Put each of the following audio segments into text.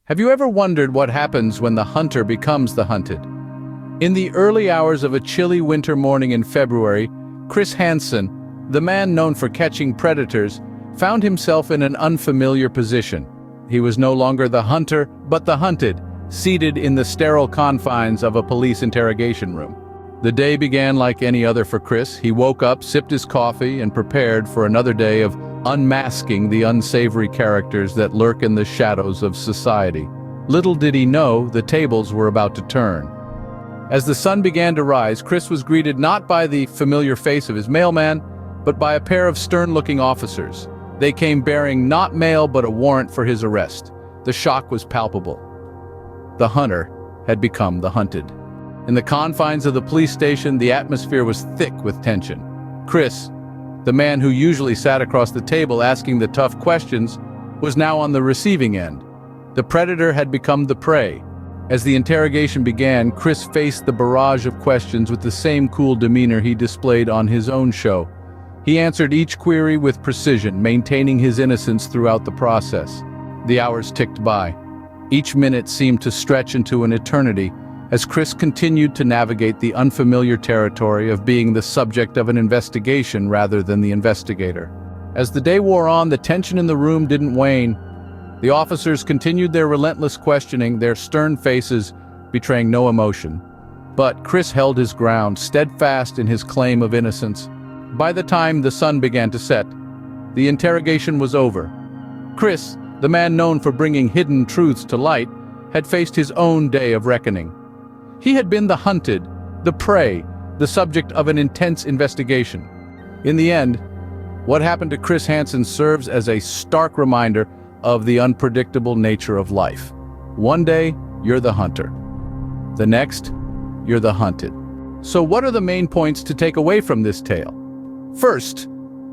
Have you ever wondered what happens when the hunter becomes the hunted? In the early hours of a chilly winter morning in February, Chris Hansen, the man known for catching predators, found himself in an unfamiliar position. He was no longer the hunter, but the hunted, seated in the sterile confines of a police interrogation room. The day began like any other for Chris. He woke up, sipped his coffee, and prepared for another day of unmasking the unsavory characters that lurk in the shadows of society. Little did he know the tables were about to turn. As the sun began to rise, Chris was greeted not by the familiar face of his mailman, but by a pair of stern-looking officers. They came bearing not mail but a warrant for his arrest. The shock was palpable. The hunter had become the hunted. In the confines of the police station, the atmosphere was thick with tension. Chris, the man who usually sat across the table asking the tough questions, was now on the receiving end. The predator had become the prey. As the interrogation began, Chris faced the barrage of questions with the same cool demeanor he displayed on his own show. He answered each query with precision, maintaining his innocence throughout the process. The hours ticked by. Each minute seemed to stretch into an eternity, as Chris continued to navigate the unfamiliar territory of being the subject of an investigation rather than the investigator. As the day wore on, the tension in the room didn't wane. The officers continued their relentless questioning, their stern faces betraying no emotion. But Chris held his ground, steadfast in his claim of innocence. By the time the sun began to set, the interrogation was over. Chris, the man known for bringing hidden truths to light, had faced his own day of reckoning. He had been the hunted, the prey, the subject of an intense investigation. In the end, what happened to Chris Hansen serves as a stark reminder of the unpredictable nature of life. One day, you're the hunter. The next, you're the hunted. So what are the main points to take away from this tale? First,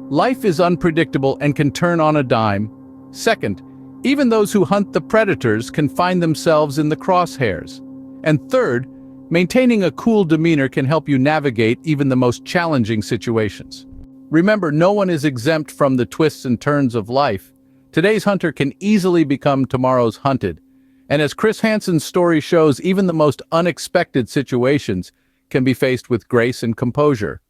life is unpredictable and can turn on a dime. Second, even those who hunt the predators can find themselves in the crosshairs. And third, maintaining a cool demeanor can help you navigate even the most challenging situations. Remember, no one is exempt from the twists and turns of life. Today's hunter can easily become tomorrow's hunted. And as Chris Hansen's story shows, even the most unexpected situations can be faced with grace and composure.